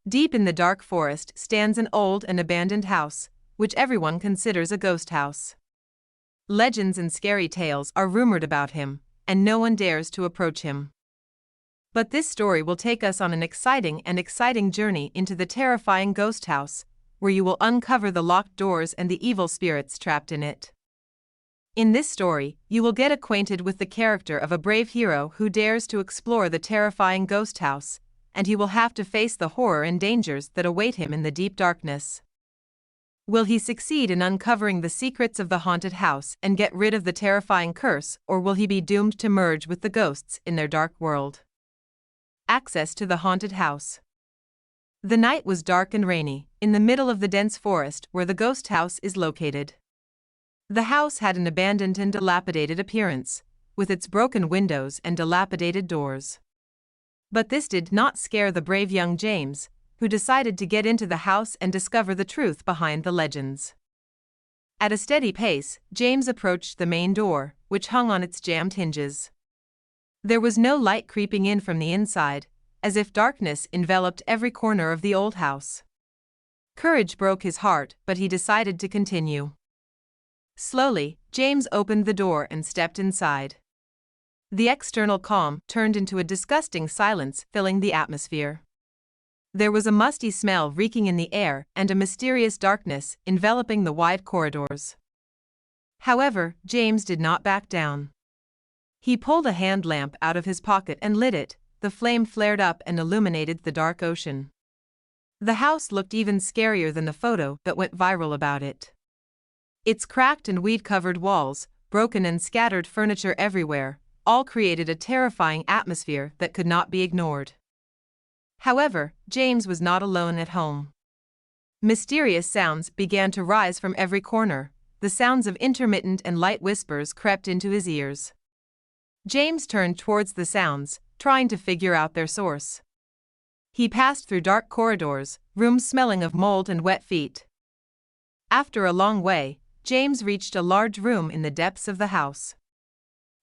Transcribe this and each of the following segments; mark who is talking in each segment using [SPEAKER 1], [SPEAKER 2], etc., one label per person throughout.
[SPEAKER 1] Deep in the dark forest stands an old and abandoned house, which everyone considers a ghost house. Legends and scary tales are rumored about him, and no one dares to approach him. But this story will take us on an exciting journey into the terrifying ghost house, where you will uncover the locked doors and the evil spirits trapped in it. In this story, you will get acquainted with the character of a brave hero who dares to explore the terrifying ghost house, and he will have to face the horror and dangers that await him in the deep darkness. Will he succeed in uncovering the secrets of the haunted house and get rid of the terrifying curse, or will he be doomed to merge with the ghosts in their dark world? Access to the haunted house. The night was dark and rainy, in the middle of the dense forest where the ghost house is located. The house had an abandoned and dilapidated appearance, with its broken windows and dilapidated doors. But this did not scare the brave young James, who decided to get into the house and discover the truth behind the legends. At a steady pace, James approached the main door, which hung on its jammed hinges. There was no light creeping in from the inside, as if darkness enveloped every corner of the old house. Courage broke his heart, but he decided to continue. Slowly, James opened the door and stepped inside. The external calm turned into a disgusting silence filling the atmosphere. There was a musty smell reeking in the air and a mysterious darkness enveloping the wide corridors. However, James did not back down. He pulled a hand lamp out of his pocket and lit it. The flame flared up and illuminated the dark ocean. The house looked even scarier than the photo that went viral about it. Its cracked and weed-covered walls, broken and scattered furniture everywhere, all created a terrifying atmosphere that could not be ignored. However, James was not alone at home. Mysterious sounds began to rise from every corner. The sounds of intermittent and light whispers crept into his ears. James turned towards the sounds, trying to figure out their source. He passed through dark corridors, rooms smelling of mold and wet feet. After a long way, James reached a large room in the depths of the house.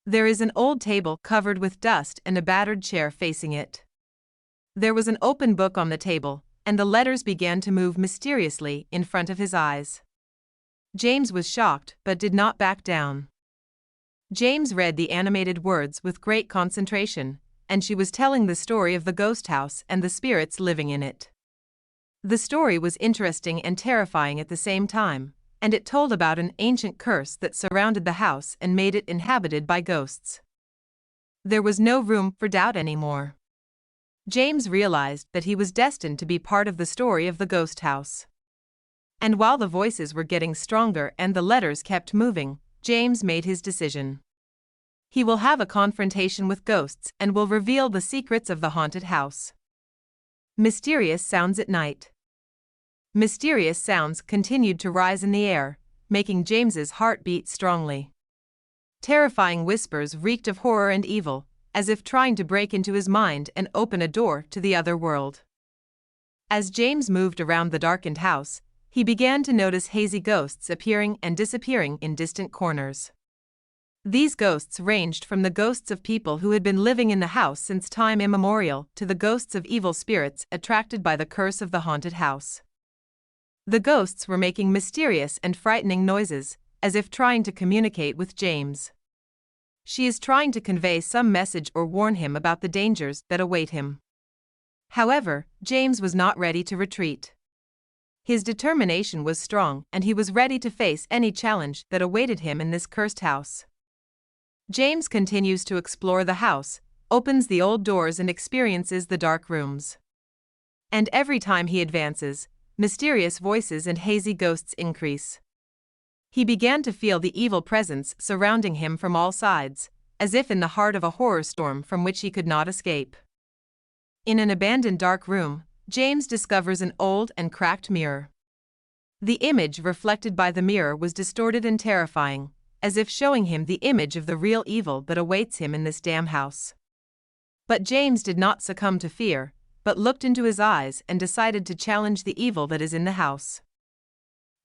[SPEAKER 1] There is an old table covered with dust and a battered chair facing it. There was an open book on the table, and the letters began to move mysteriously in front of his eyes. James was shocked but did not back down. James read the animated words with great concentration, and she was telling the story of the ghost house and the spirits living in it. The story was interesting and terrifying at the same time, and it told about an ancient curse that surrounded the house and made it inhabited by ghosts. There was no room for doubt anymore. James realized that he was destined to be part of the story of the ghost house. And while the voices were getting stronger and the letters kept moving, James made his decision. He will have a confrontation with ghosts and will reveal the secrets of the haunted house. Mysterious sounds at night. Mysterious sounds continued to rise in the air, making James's heart beat strongly. Terrifying whispers reeked of horror and evil, as if trying to break into his mind and open a door to the other world. As James moved around the darkened house, he began to notice hazy ghosts appearing and disappearing in distant corners. These ghosts ranged from the ghosts of people who had been living in the house since time immemorial to the ghosts of evil spirits attracted by the curse of the haunted house. The ghosts were making mysterious and frightening noises, as if trying to communicate with James. She is trying to convey some message or warn him about the dangers that await him. However, James was not ready to retreat. His determination was strong and he was ready to face any challenge that awaited him in this cursed house. James continues to explore the house, opens the old doors and experiences the dark rooms. And every time he advances, mysterious voices and hazy ghosts increase. He began to feel the evil presence surrounding him from all sides, as if in the heart of a horror storm from which he could not escape. In an abandoned dark room, James discovers an old and cracked mirror. The image reflected by the mirror was distorted and terrifying, as if showing him the image of the real evil that awaits him in this damn house. But James did not succumb to fear, but looked into his eyes and decided to challenge the evil that is in the house.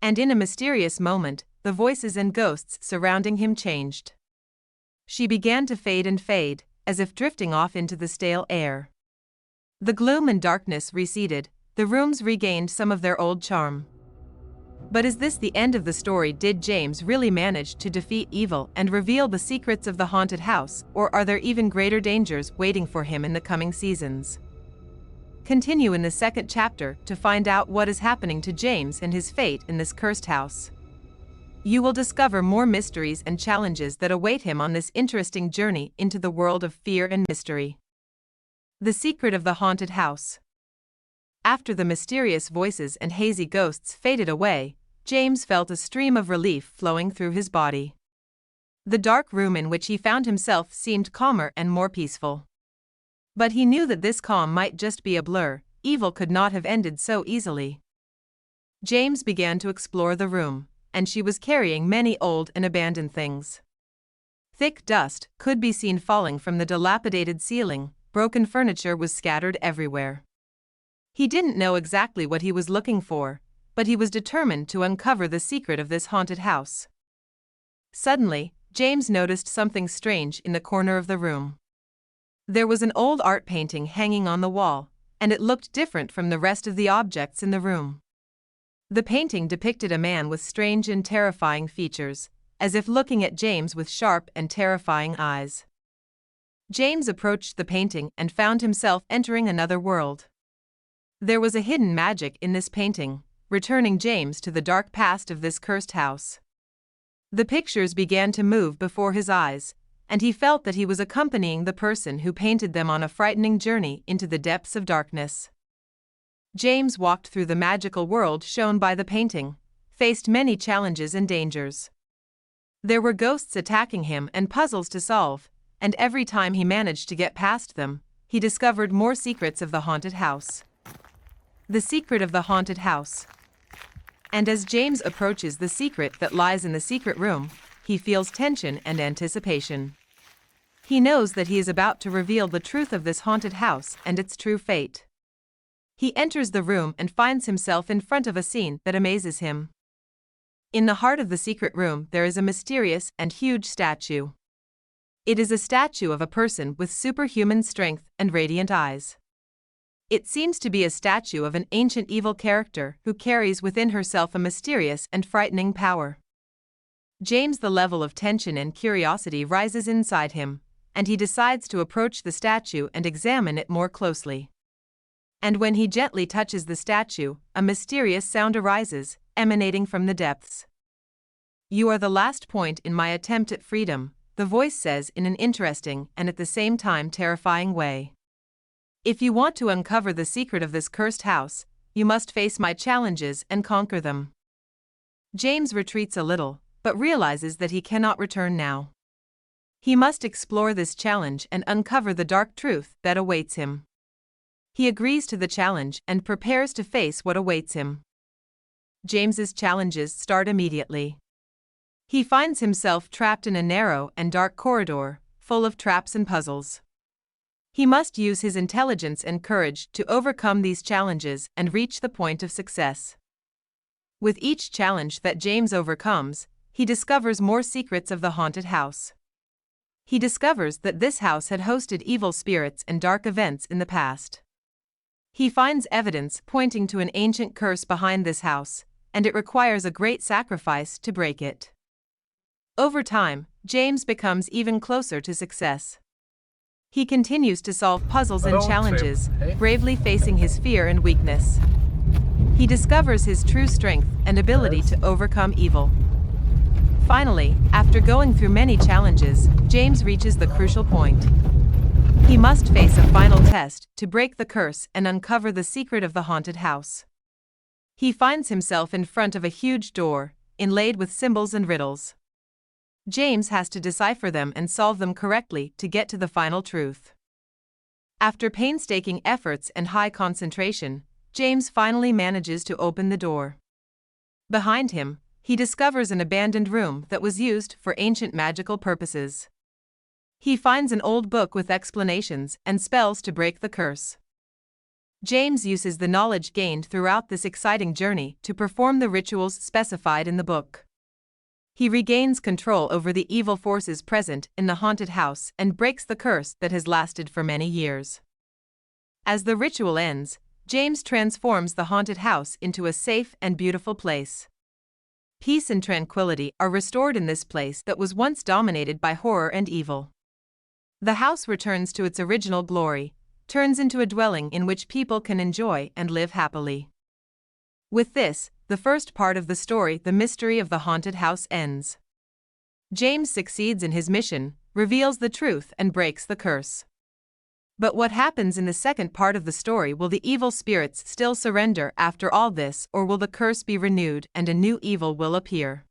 [SPEAKER 1] And in a mysterious moment, the voices and ghosts surrounding him changed. She began to fade, as if drifting off into the stale air. The gloom and darkness receded, the rooms regained some of their old charm. But is this the end of the story? Did James really manage to defeat evil and reveal the secrets of the haunted house, or are there even greater dangers waiting for him in the coming seasons? Continue in the second chapter to find out what is happening to James and his fate in this cursed house. You will discover more mysteries and challenges that await him on this interesting journey into the world of fear and mystery. The Secret of the Haunted House. After the mysterious voices and hazy ghosts faded away, James felt a stream of relief flowing through his body. The dark room in which he found himself seemed calmer and more peaceful. But he knew that this calm might just be a blur. Evil could not have ended so easily. James began to explore the room, and she was carrying many old and abandoned things. Thick dust could be seen falling from the dilapidated ceiling, broken furniture was scattered everywhere. He didn't know exactly what he was looking for, but he was determined to uncover the secret of this haunted house. Suddenly, James noticed something strange in the corner of the room. There was an old art painting hanging on the wall, and it looked different from the rest of the objects in the room. The painting depicted a man with strange and terrifying features, as if looking at James with sharp and terrifying eyes. James approached the painting and found himself entering another world. There was a hidden magic in this painting, returning James to the dark past of this cursed house. The pictures began to move before his eyes, and he felt that he was accompanying the person who painted them on a frightening journey into the depths of darkness. James walked through the magical world shown by the painting, faced many challenges and dangers. There were ghosts attacking him and puzzles to solve, and every time he managed to get past them, he discovered more secrets of the haunted house. The Secret of the Haunted House. And as James approaches the secret that lies in the secret room, he feels tension and anticipation. He knows that he is about to reveal the truth of this haunted house and its true fate. He enters the room and finds himself in front of a scene that amazes him. In the heart of the secret room there is a mysterious and huge statue. It is a statue of a person with superhuman strength and radiant eyes. It seems to be a statue of an ancient evil character who carries within herself a mysterious and frightening power. James' the level of tension and curiosity rises inside him, and he decides to approach the statue and examine it more closely. And when he gently touches the statue, a mysterious sound arises, emanating from the depths. "You are the last point in my attempt at freedom," the voice says in an interesting and at the same time terrifying way. "If you want to uncover the secret of this cursed house, you must face my challenges and conquer them." James retreats a little, but realizes that he cannot return now. He must explore this challenge and uncover the dark truth that awaits him. He agrees to the challenge and prepares to face what awaits him. James's challenges start immediately. He finds himself trapped in a narrow and dark corridor, full of traps and puzzles. He must use his intelligence and courage to overcome these challenges and reach the point of success. With each challenge that James overcomes, he discovers more secrets of the haunted house. He discovers that this house had hosted evil spirits and dark events in the past. He finds evidence pointing to an ancient curse behind this house, and it requires a great sacrifice to break it. Over time, James becomes even closer to success. He continues to solve puzzles and challenges, bravely facing his fear and weakness. He discovers his true strength and ability to overcome evil. Finally, after going through many challenges, James reaches the crucial point. He must face a final test to break the curse and uncover the secret of the haunted house. He finds himself in front of a huge door, inlaid with symbols and riddles. James has to decipher them and solve them correctly to get to the final truth. After painstaking efforts and high concentration, James finally manages to open the door. Behind him, he discovers an abandoned room that was used for ancient magical purposes. He finds an old book with explanations and spells to break the curse. James uses the knowledge gained throughout this exciting journey to perform the rituals specified in the book. He regains control over the evil forces present in the haunted house and breaks the curse that has lasted for many years. As the ritual ends, James transforms the haunted house into a safe and beautiful place. Peace and tranquility are restored in this place that was once dominated by horror and evil. The house returns to its original glory, turns into a dwelling in which people can enjoy and live happily. With this, the first part of the story, The Mystery of the Haunted House, ends. James succeeds in his mission, reveals the truth, and breaks the curse. But what happens in the second part of the story? Will the evil spirits still surrender after all this, or will the curse be renewed and a new evil will appear?